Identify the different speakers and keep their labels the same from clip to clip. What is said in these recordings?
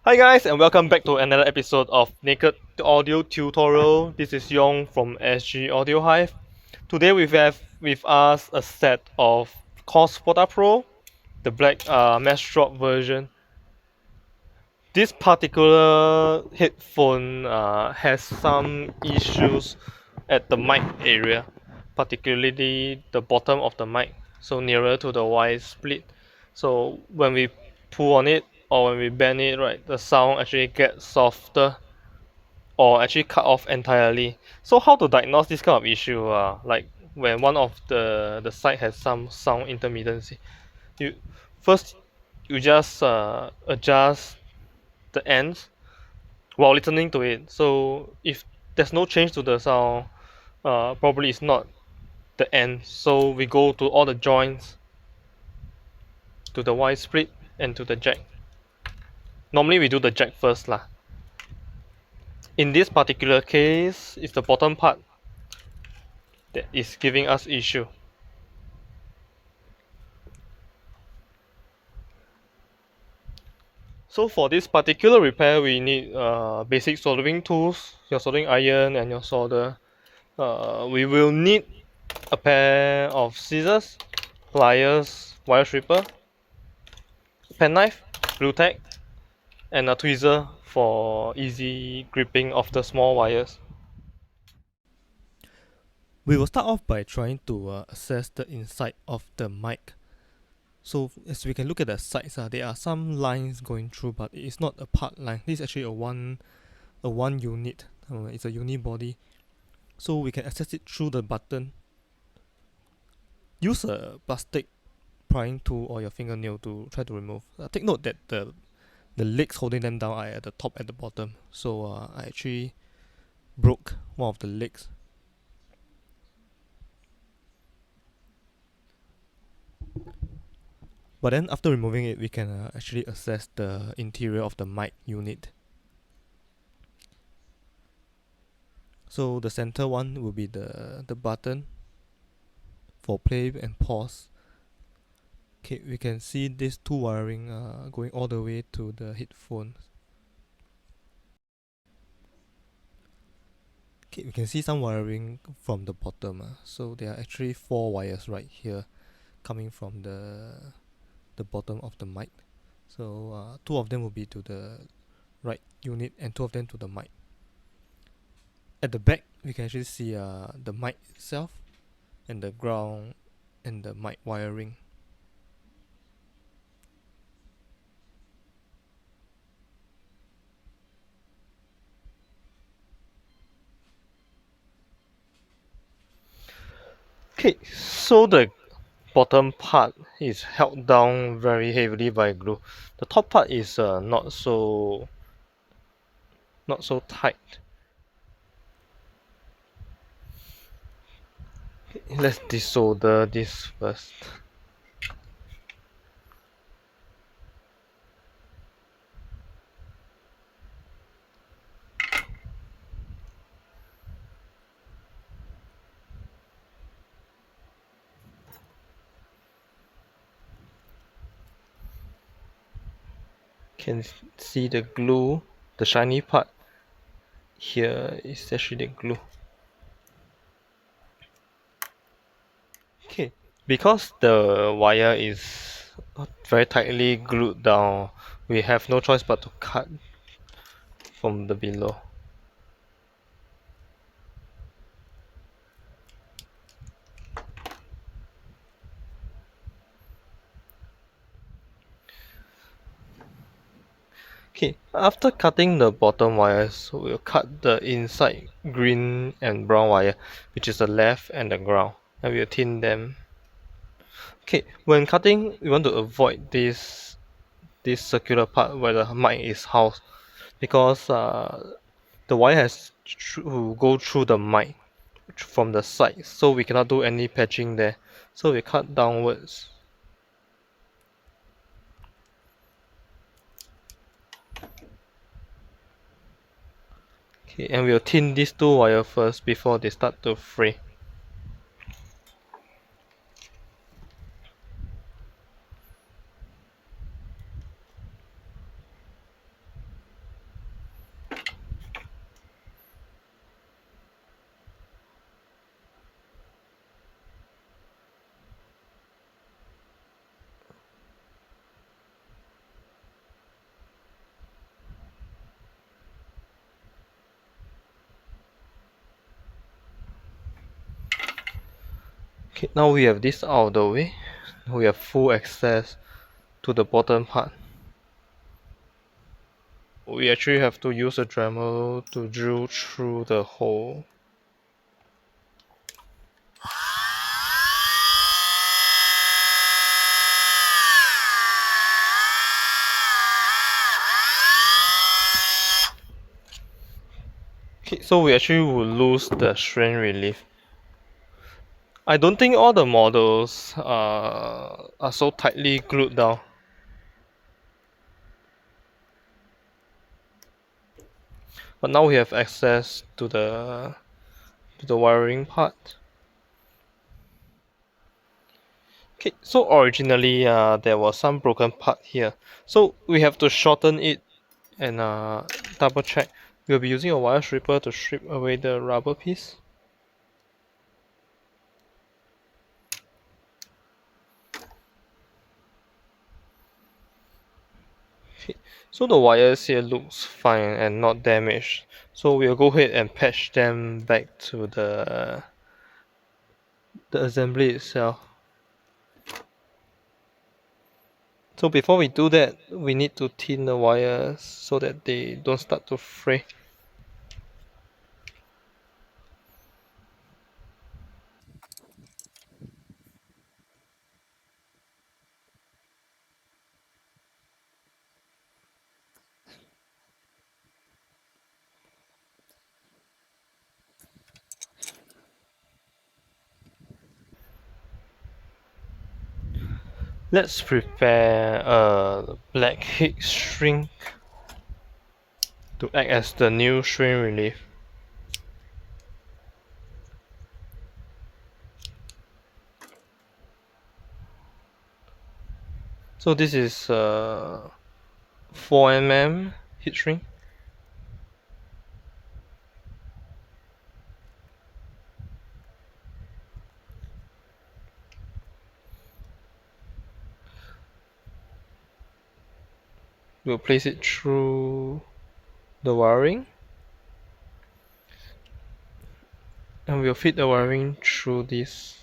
Speaker 1: Hi guys and welcome back to another episode of Naked Audio Tutorial. This is Yong from Sgaudiohive. Today we have with us a set of Koss Porta Pro, the black mass drop version. This particular headphone has some issues at the mic area, particularly the bottom of the mic, so nearer to the wire split. So when we pull on it or when we bend it, right, the sound actually gets softer or actually cut off entirely. So how to diagnose this kind of issue? Like when one of the side has some sound intermittency, you first you just adjust the ends while listening to it. So if there's no change to the sound, probably it's not the end. So we go to all the joints, to the wire split and to the jack. Normally we do the jack first lah. In this particular case, it's the bottom part that is giving us issue. So for this particular repair, we need basic soldering tools, your soldering iron and your solder. We will need a pair of scissors, pliers, wire stripper, penknife, Bluetack, and a tweezer for easy gripping of the small wires. We will start off by trying to assess the inside of the mic. So as we can look at the sides, there are some lines going through, but it is not a part line. This is actually a one unit. It's a unibody. So we can access it through the button. Use a plastic prying tool or your fingernail to try to remove. Take note that the legs holding them down are at the top and the bottom. So I actually broke one of the legs. But then after removing it, we can actually assess the interior of the mic unit. So the center one will be the button for play and pause. Okay, we can see these two wiring going all the way to the headphones. Okay, we can see some wiring from the bottom. So there are actually 4 wires right here coming from the bottom of the mic. So 2 of them will be to the right unit and 2 of them to the mic. At the back, we can actually see the mic itself and the ground and the mic wiring. Okay, so the bottom part is held down very heavily by glue. The top part is not so tight. Let's desolder this first. Can see the glue, the shiny part here is actually the glue. Okay, because the wire is very tightly glued down, we have no choice but to cut from the below. Okay, after cutting the bottom wires, we'll cut the inside green and brown wire, which is the left and the ground, and we'll thin them. Okay, when cutting, we want to avoid this circular part where the mic is housed, because the wire has to go through the mic from the side, so we cannot do any patching there. So we cut downwards. Okay, and we'll thin these 2 wires first before they start to fray. Okay, now we have this out of the way. We have full access to the bottom part. We actually have to use a Dremel to drill through the hole. Okay, so we actually will lose the strain relief. I don't think all the models are so tightly glued down. But now we have access to the wiring part. Okay, so originally there was some broken part here, so we have to shorten it and double check. We'll be using a wire stripper to strip away the rubber piece. Okay, so the wires here looks fine and not damaged, so we'll go ahead and patch them back to the assembly itself. So before we do that, we need to thin the wires so that they don't start to fray. Let's prepare a black heatshrink to act as the new strain relief. So this is 4 mm heatshrink. We'll place it through the wiring, and we'll feed the wiring through this.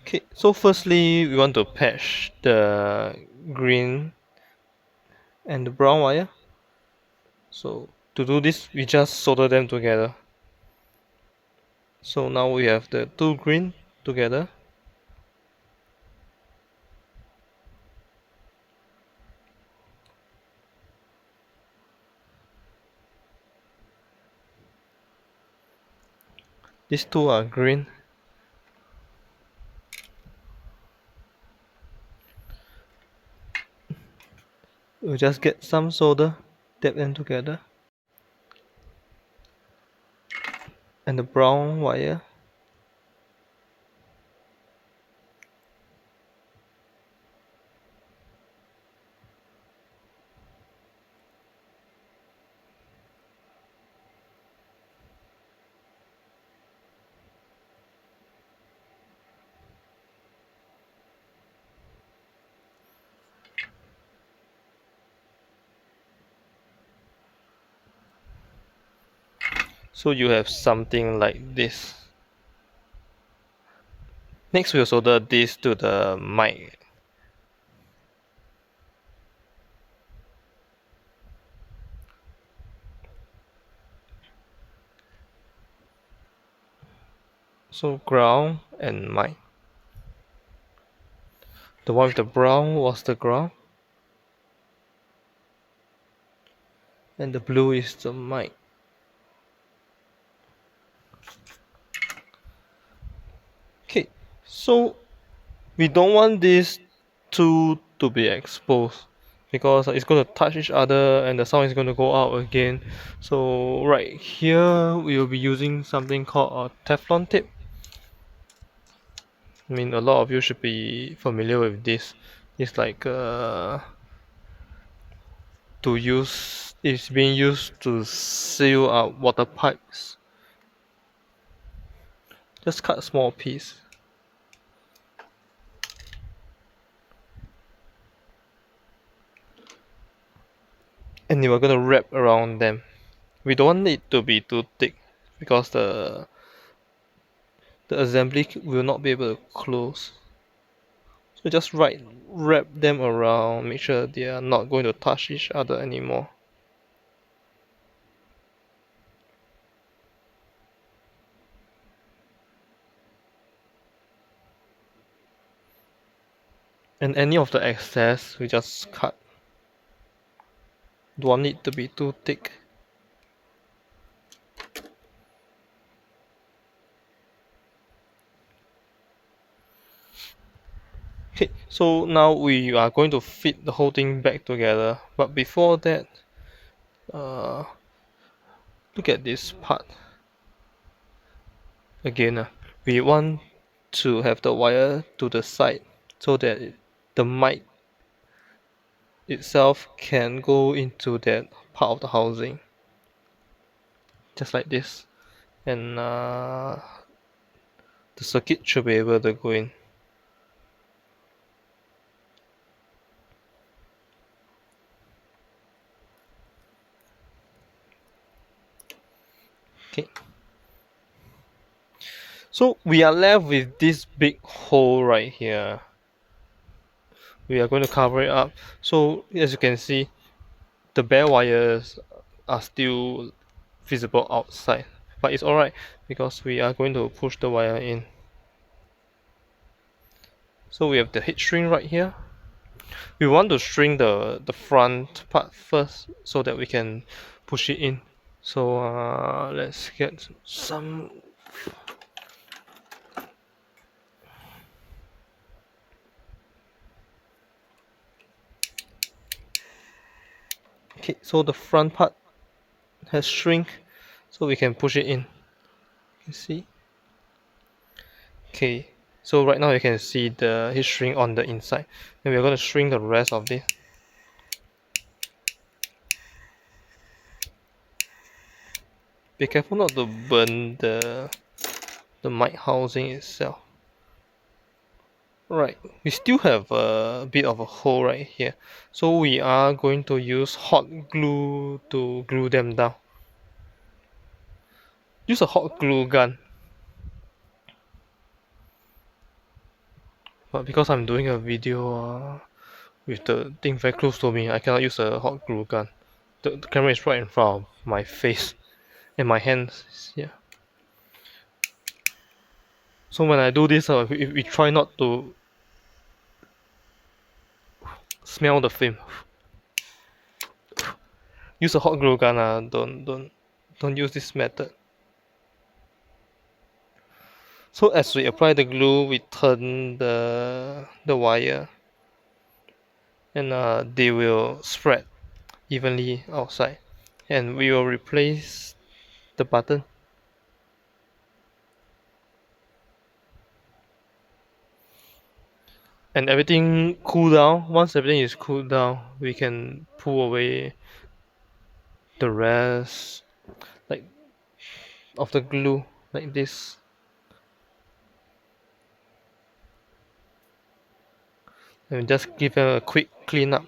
Speaker 1: Okay, so firstly we want to patch the green and the brown wire. So to do this, we just solder them together. So now we have the two green together. These two are green. We'll just get some solder, dab them together. And the brown wire. So you have something like this. Next we'll solder this to the mic. So ground and mic. The one with the brown was the ground, and the blue is the mic. Okay, so we don't want these two to be exposed because it's going to touch each other and the sound is going to go out again. So right here we will be using something called a teflon tape. I mean, a lot of you should be familiar with this. It's like it's being used to seal up water pipes. Just cut a small piece. And you are gonna wrap around them. We don't want it to be too thick because the assembly will not be able to close. So just wrap them around, make sure they are not going to touch each other anymore. And any of the excess we just cut. Don't want it to be too thick. Okay, so now we are going to fit the whole thing back together. But before that, look at this part. Again, we want to have the wire to the side so that the mic itself can go into that part of the housing. Just like this. And the circuit should be able to go in. Okay. So we are left with this big hole right here. We are going to cover it up. So as you can see, the bare wires are still visible outside. But it's alright because we are going to push the wire in. So we have the heat shrink right here. We want to shrink the front part first so that we can push it in. So let's get some. Okay, so the front part has shrink, so we can push it in. You can see. Okay, so right now you can see the heat shrink on the inside, and we're going to shrink the rest of this. Be careful not to burn the mic housing itself. Right, we still have a bit of a hole right here, so we are going to use hot glue to glue them down. Use a hot glue gun. But because I'm doing a video with the thing very close to me, I cannot use a hot glue gun. The camera is right in front of my face and my hands. Yeah. So when I do this, we try not to smell the film. Use a hot glue gun. Don't use this method. So as we apply the glue, we turn the wire, and they will spread evenly outside, and we will replace the button. And everything cool down. Once everything is cooled down, we can pull away the rest like of the glue like this. And just give them a quick clean up.